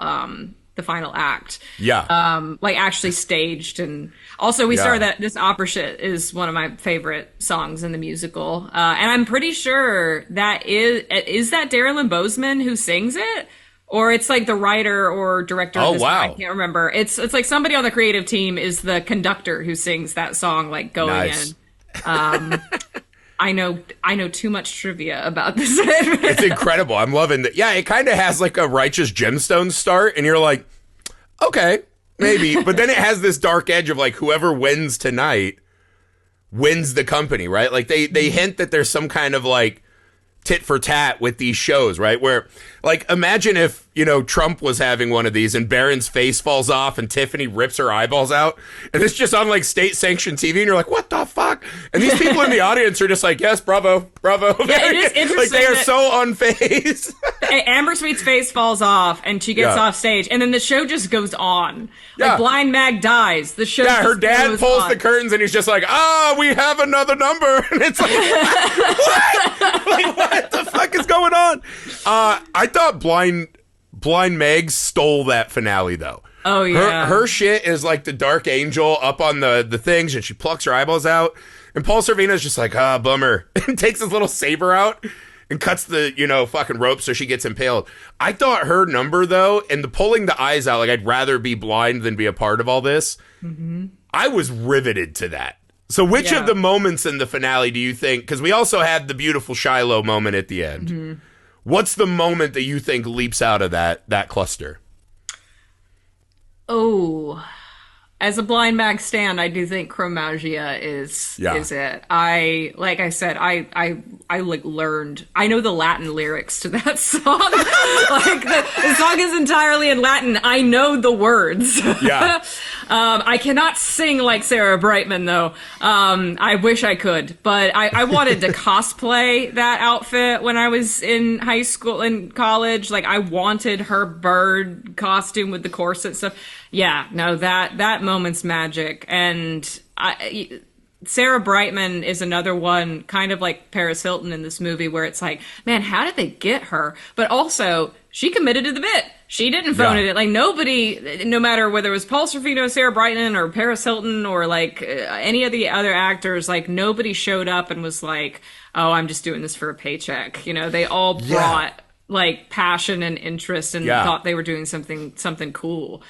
the final act. Yeah. Like, actually staged. And also we started that this opera shit is one of my favorite songs in the musical. And I'm pretty sure that is that Darren Lynn Bousman who sings it? Or it's like the writer or director of this one. I can't remember. It's like somebody on the creative team is the conductor who sings that song, like, going in. I know too much trivia about this. It's incredible. I'm loving that. Yeah, it kind of has like a Righteous Gemstones start, and you're like, okay, maybe. But then it has this dark edge of, like, whoever wins tonight wins the company, right? Like, they hint that there's some kind of, like, tit for tat with these shows, right? Where, like, imagine if, Trump was having one of these and Barron's face falls off and Tiffany rips her eyeballs out, and it's just on, like, state sanctioned TV, and you're like, what the fuck? And these people in the audience are just like, yes, bravo. Yeah, it is interesting. Like, they are so unfazed. Amber Sweet's face falls off and she gets off stage, and then the show just goes on. Like, Blind Mag dies. The show her dad pulls the curtains and he's just like, we have another number. And it's like, what? Like, what the fuck is going on? I thought Blind Meg stole that finale, though. Oh, yeah. Her shit is like the Dark Angel up on the things, and she plucks her eyeballs out. And Paul Sorvino's just like, bummer. And takes his little saber out and cuts the, fucking rope so she gets impaled. I thought her number, though, and the pulling the eyes out, like, I'd rather be blind than be a part of all this. Mm-hmm. I was riveted to that. So which of the moments in the finale do you think, because we also had the beautiful Shiloh moment at the end. Mm-hmm. What's the moment that you think leaps out of that cluster? Oh, as a Blind Mag stan, I do think Chromagia is it. Like I said, I like learned. I know the Latin lyrics to that song. Like, the song is entirely in Latin. I know the words. Yeah. I cannot sing like Sarah Brightman, though. I wish I could, but I wanted to cosplay that outfit when I was in high school and college. Like, I wanted her bird costume with the corset stuff. Yeah, no, that moment's magic. And Sarah Brightman is another one, kind of like Paris Hilton in this movie, where it's like, man, how did they get her? But also, she committed to the bit. She didn't phone it in. Like, nobody, no matter whether it was Paul Sorvino, Sarah Brightman, or Paris Hilton, or like any of the other actors, like, nobody showed up and was like, oh, I'm just doing this for a paycheck. You know, they all brought like passion and interest and thought they were doing something cool.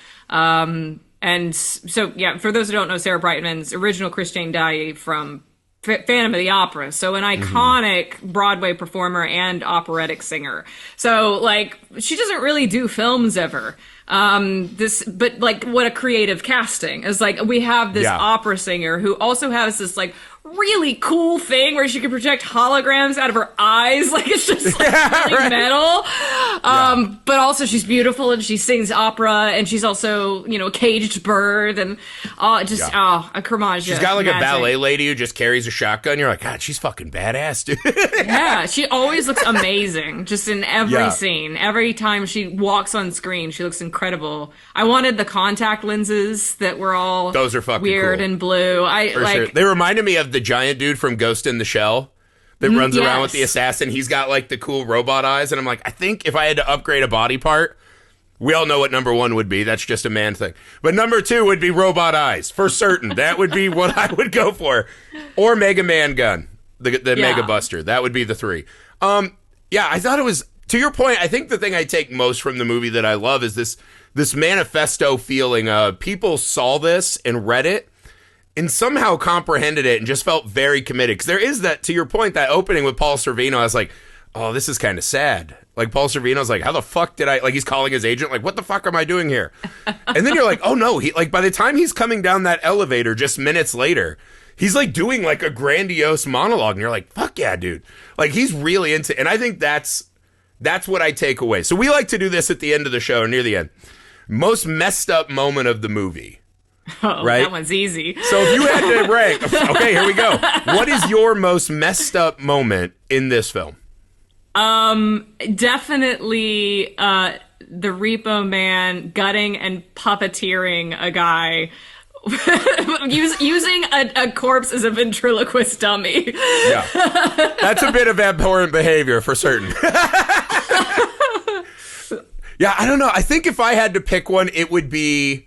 And so, yeah, for those who don't know, Sarah Brightman's original Christine Daae from Phantom of the Opera. So an iconic Broadway performer and operatic singer. So, like, she doesn't really do films ever. But like, what a creative casting. It's like, we have this opera singer who also has this, like, really cool thing where she can project holograms out of her eyes. Like, it's just like really metal. But also she's beautiful and she sings opera, and she's also, you know, a caged bird, and a Kermage. She's got like a ballet lady who just carries a shotgun. You're like, God, she's fucking badass, dude. Yeah, she always looks amazing, just in every scene. Every time she walks on screen, she looks incredible. I wanted the contact lenses that were all those are fucking weird cool. And blue. Sure. They reminded me of the giant dude from Ghost in the Shell that runs around with the assassin. He's got like the cool robot eyes, and I'm like, I think if I had to upgrade a body part, we all know what number one would be. That's just a man thing. But number two would be robot eyes, for certain. That would be what I would go for. Or Mega Man gun, the Mega Buster. That would be the three. I thought it was, to your point, I think the thing I take most from the movie that I love is this manifesto feeling. People saw this and read it and somehow comprehended it and just felt very committed. Because there is that, to your point, that opening with Paul Sorvino, I was like, oh, this is kind of sad. Like, Paul Sorvino's like, how the fuck did I, like, he's calling his agent, like, what the fuck am I doing here? And then you're like, oh no, he, like, by the time he's coming down that elevator just minutes later, he's like doing like a grandiose monologue, and you're like, fuck yeah, dude. Like, he's really into, and I think that's what I take away. So we like to do this at the end of the show, or near the end. Most messed up moment of the movie. Oh, right? That one's easy. So if you had to rank, okay, here we go. What is your most messed up moment in this film? Definitely the Repo Man gutting and puppeteering a guy. using a corpse as a ventriloquist dummy. Yeah. That's a bit of abhorrent behavior for certain. Yeah, I don't know. I think if I had to pick one, it would be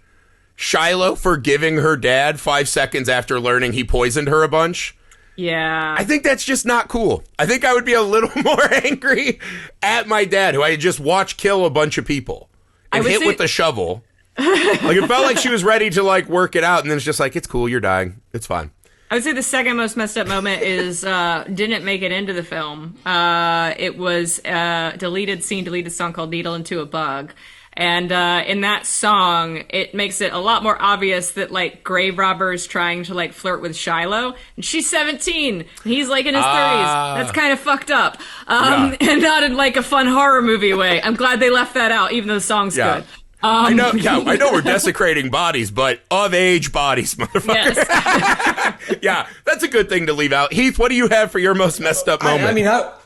Shiloh forgiving her dad 5 seconds after learning he poisoned her a bunch. Yeah. I think that's just not cool. I think I would be a little more angry at my dad, who I had just watched kill a bunch of people and hit with a shovel. Like, it felt like she was ready to, like, work it out, and then it's just like, it's cool, you're dying. It's fine. I would say the second most messed up moment is didn't make it into the film. It was a deleted song called Needle into a Bug. And in that song, it makes it a lot more obvious that, like, grave robber's trying to, like, flirt with Shiloh. And she's 17. And he's, like, in his 30s. That's kind of fucked up. And not in, like, a fun horror movie way. I'm glad they left that out, even though the song's good. I know we're desecrating bodies, but of age bodies, motherfucker. Yes. Yeah, that's a good thing to leave out. Heath, what do you have for your most messed up moment?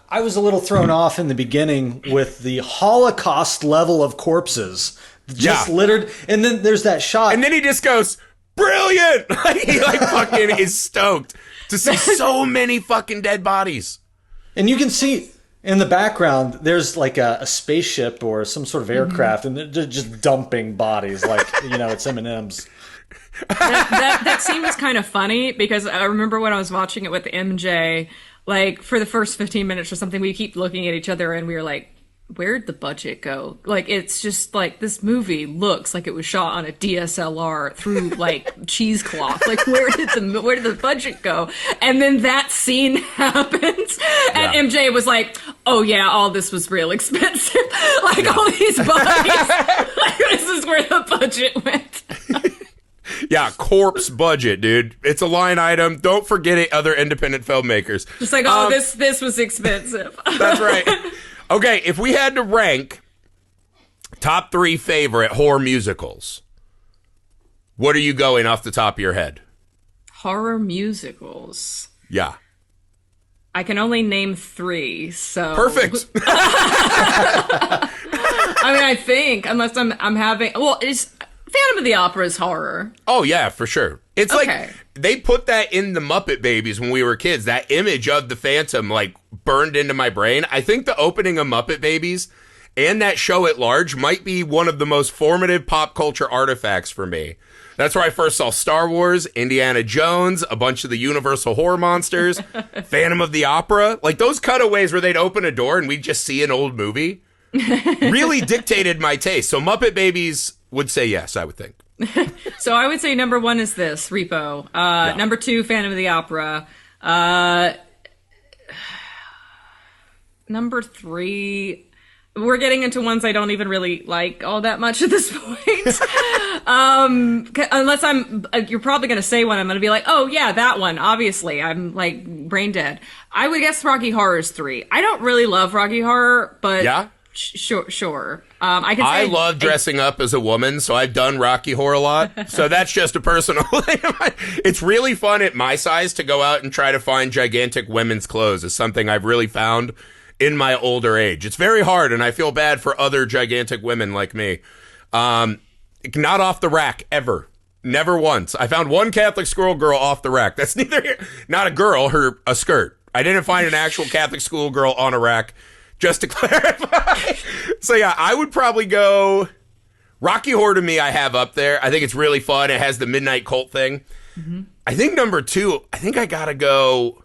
I was a little thrown off in the beginning with the Holocaust level of corpses just littered, and then there's that shot, and then he just goes, brilliant! He like fucking is stoked to see so many fucking dead bodies. And you can see in the background, there's like a spaceship or some sort of aircraft, and they're just dumping bodies like, you know, it's M&M's. That scene was kind of funny because I remember when I was watching it with MJ, like, for the first 15 minutes or something, we keep looking at each other and we were like, where'd the budget go? Like, it's just like, this movie looks like it was shot on a DSLR through like cheesecloth. Like, where did the budget go? And then that scene happens, and MJ was like, oh yeah, all this was real expensive. Like, all these bodies, like, this is where the budget went. Yeah, corpse budget, dude. It's a line item. Don't forget it, other independent filmmakers. Just like, this was expensive. That's right. Okay, if we had to rank top 3 favorite horror musicals, What are you going off the top of your head? Horror musicals. Yeah. I can only name 3, so Perfect. I mean, I think unless I'm having is Phantom of the Opera is horror. Oh yeah, for sure. It's Okay. like they put that in the Muppet Babies when we were kids. That image of the Phantom like burned into my brain. I think the opening of Muppet Babies and that show at large might be one of the most formative pop culture artifacts for me. That's where I first saw Star Wars, Indiana Jones, a bunch of the Universal horror monsters, Phantom of the Opera. Like those cutaways where they'd open a door and we'd just see an old movie really dictated my taste. So Muppet Babies would say yes, I would think. So I would say number 1 is this, Repo. Number 2, Phantom of the Opera. Number 3, we're getting into ones I don't even really like all that much at this point. Unless you're probably going to say one, I'm going to be like, oh yeah, that one. Obviously, I'm like brain dead. I would guess Rocky Horror's 3. I don't really love Rocky Horror, but yeah, sure. I can say I love dressing up as a woman, so I've done Rocky Horror a lot. So that's just a personal thing. It's really fun at my size to go out and try to find gigantic women's clothes. Is something I've really found in my older age. It's very hard, and I feel bad for other gigantic women like me. Not off the rack, ever. Never once. I found one Catholic school girl off the rack. That's not a girl, a skirt. I didn't find an actual Catholic school girl on a rack, just to clarify. So yeah, I would probably go Rocky Horror. To me, I have up there. I think it's really fun. It has the Midnight Cult thing. Mm-hmm. I think number 2, I think I gotta go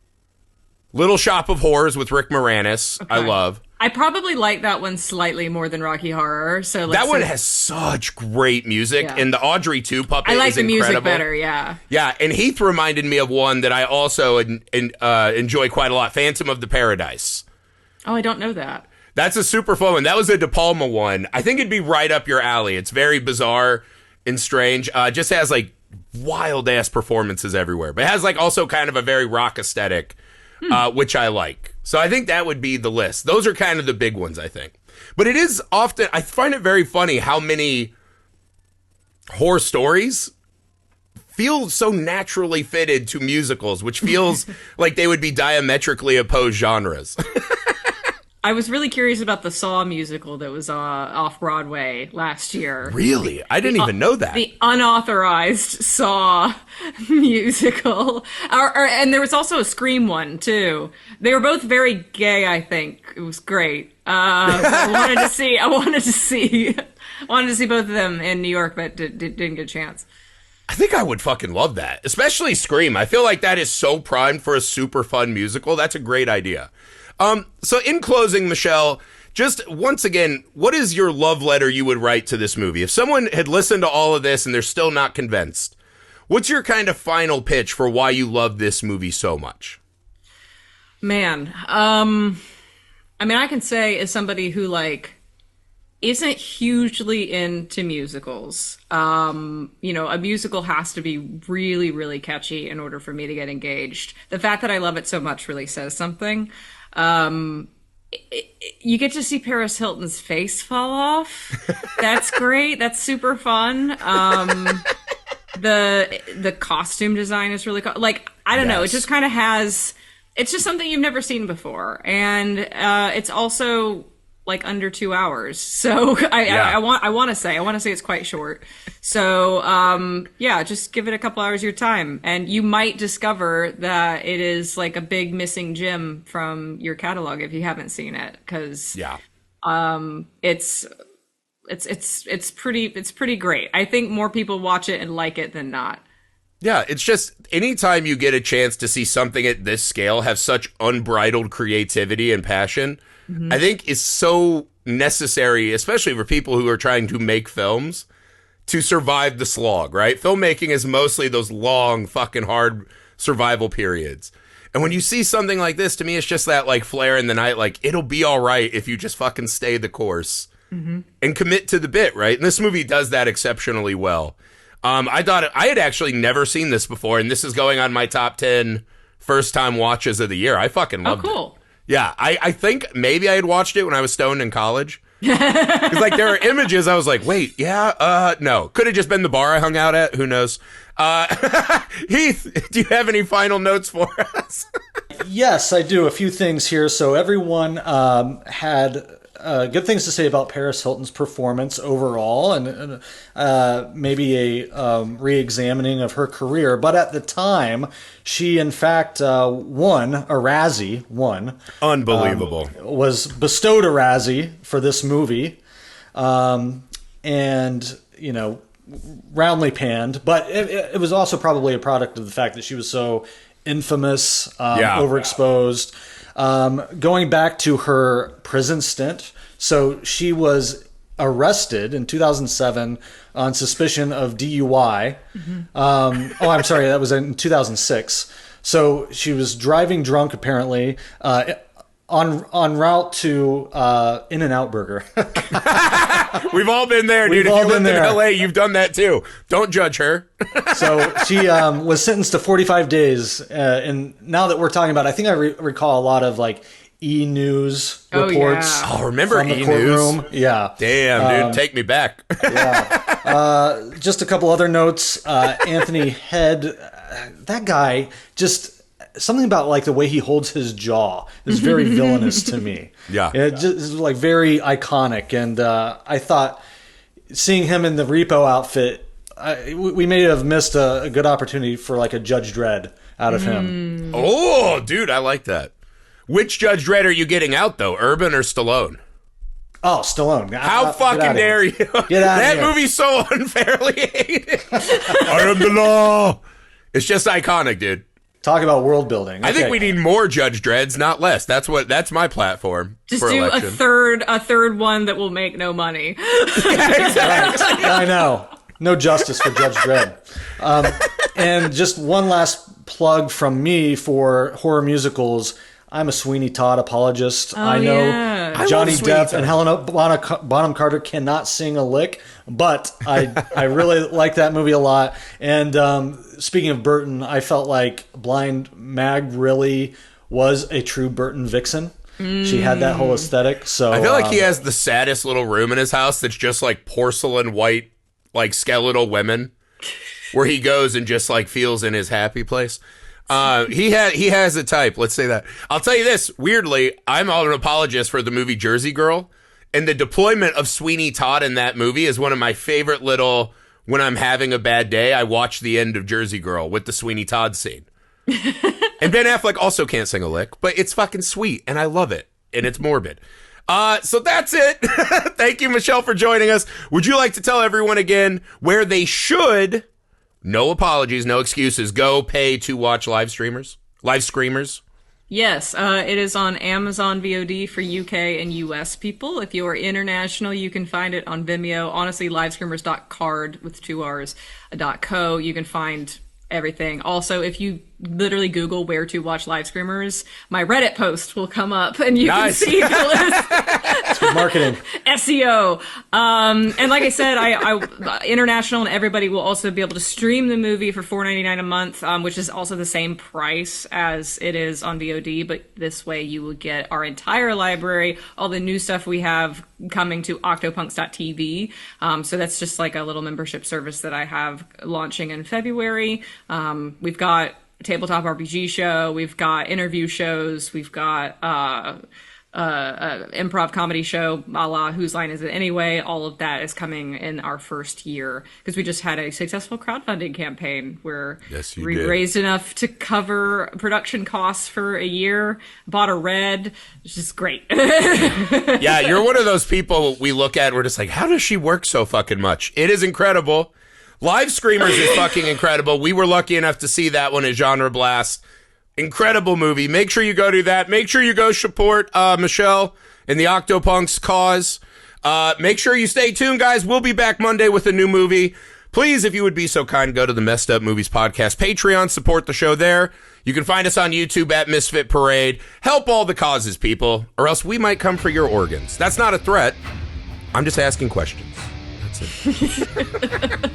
Little Shop of Horrors with Rick Moranis. Okay. I love. I probably like that one slightly more than Rocky Horror. So that one has such great music, and the Audrey 2 puppet. I like is the incredible. music better. Yeah. Yeah, and Heath reminded me of one that I also enjoy quite a lot. Phantom of the Paradise. Oh, I don't know that. That's a super fun one. That was a De Palma one. I think it'd be right up your alley. It's very bizarre and strange. Just has like wild ass performances everywhere, but it has like also kind of a very rock aesthetic. Which I like. So I think that would be the list. Those are kind of the big ones, I think. But it is often, I find it very funny how many horror stories feel so naturally fitted to musicals, which feels like they would be diametrically opposed genres. I was really curious about the Saw musical that was off Broadway last year. Really? I didn't even know that. The unauthorized Saw musical. And there was also a Scream one, too. They were both very gay, I think. It was great. I wanted to see both of them in New York, but didn't get a chance. I think I would fucking love that, especially Scream. I feel like that is so primed for a super fun musical. That's a great idea. So in closing, Michelle, just once again, what is your love letter you would write to this movie? If someone had listened to all of this and they're still not convinced, what's your kind of final pitch for why you love this movie so much? Man, I mean, I can say as somebody who like isn't hugely into musicals, a musical has to be really, really catchy in order for me to get engaged. The fact that I love it so much really says something. You get to see Paris Hilton's face fall off. That's great. That's super fun. The costume design is really I don't know. It just kind of has. It's just something you've never seen before, and it's also like under 2 hours. So I want to say it's quite short. So just give it a couple hours of your time, and you might discover that it is like a big missing gem from your catalog if you haven't seen it. Because it's pretty great. I think more people watch it and like it than not. Yeah, it's just anytime you get a chance to see something at this scale have such unbridled creativity and passion, I think is so necessary, especially for people who are trying to make films, to survive the slog, right? Filmmaking is mostly those long, fucking hard survival periods. And when you see something like this, to me, it's just that like flare in the night, like it'll be all right if you just fucking stay the course and commit to the bit, right? And this movie does that exceptionally well. I thought I had actually never seen this before, and this is going on my top 10 first time watches of the year. I fucking loved it. Oh, cool. Yeah, I think maybe I had watched it when I was stoned in college, Because like there are images, I was like, wait, yeah, no. Could have just been the bar I hung out at. Who knows? Heath, do you have any final notes for us? Yes, I do. A few things here. So everyone had good things to say about Paris Hilton's performance overall, and maybe a re-examining of her career. But at the time, she in fact won a Razzie. Unbelievable. Was bestowed a Razzie for this movie, and roundly panned. But it was also probably a product of the fact that she was so infamous, overexposed. Going back to her prison stint, so she was arrested in 2007 on suspicion of DUI. I'm sorry, that was in 2006. So she was driving drunk, apparently, en route to In-N-Out Burger. We've all been there, dude. If you lived in LA, you've done that too. Don't judge her. So she was sentenced to 45 days. And now that we're talking about it, I think I recall a lot of like E-News reports. Oh, remember from the E-News? courtroom. Yeah. Damn, dude. Take me back. Just a couple other notes. Anthony Head, that guy, just something about like the way he holds his jaw is very villainous to me. Yeah. It just is like very iconic. And I thought seeing him in the Repo outfit, we may have missed a good opportunity for like a Judge Dredd out of him. Oh, dude, I like that. Which Judge Dredd are you getting out, though? Urban or Stallone? Oh, Stallone. How fucking dare you? Get out That of here. movie's so unfairly hated. I am the law. It's just iconic, dude. Talk about world building. I think we need more Judge Dredds, not less. That's my platform. Just for do election. a third one that will make no money. I know. No justice for Judge Dredd. And just one last plug from me for horror musicals. I'm a Sweeney Todd apologist. I know yeah. Johnny I love Sweeney Depp Todd. and Helena Bonham Carter cannot sing a lick, but I really like that movie a lot. And speaking of Burton, I felt like Blind Mag really was a true Burton vixen. She had that whole aesthetic. So I feel like he has the saddest little room in his house that's just like porcelain white, like skeletal women, where he goes and just like feels in his happy place. He has a type. Let's say that. I'll tell you this. Weirdly, I'm an apologist for the movie Jersey Girl, and the deployment of Sweeney Todd in that movie is one of my favorite little. When I'm having a bad day, I watch the end of Jersey Girl with the Sweeney Todd scene. And Ben Affleck also can't sing a lick, but it's fucking sweet, and I love it, and it's morbid. So that's it. Thank you, Michelle, for joining us. Would you like to tell everyone again where they should? No apologies, no excuses. Go pay to watch live screamers. Yes, it is on Amazon VOD for UK and US people. If you are international, you can find it on Vimeo. Honestly, livescreamers.card with 2 R's .co. You can find everything. Also, if you literally Google where to watch live screamers, my Reddit post will come up and you can see the list. It's good marketing. SEO. And like I said, I international and everybody will also be able to stream the movie for $4.99 a month, which is also the same price as it is on VOD. But this way you will get our entire library, all the new stuff we have coming to octopunks.tv. So that's just like a little membership service that I have launching in February. We've got a tabletop RPG show. We've got interview shows. We've got improv comedy show a la Whose Line Is It Anyway. All of that is coming in our first year because we just had a successful crowdfunding campaign where we raised enough to cover production costs for a year, bought a red, which is great. Yeah, you're one of those people we look at, we're just like, how does she work so fucking much? It is incredible. Live Screamers is fucking incredible. We were lucky enough to see that one at Genre Blast. Incredible movie. Make sure you go do that. Make sure you go support Michelle and the Octopunks cause. Make sure you stay tuned, guys. We'll be back Monday with a new movie. Please, if you would be so kind, go to the Messed Up Movies Podcast Patreon. Support the show there. You can find us on YouTube at Misfit Parade. Help all the causes, people, or else we might come for your organs. That's not a threat. I'm just asking questions. That's it.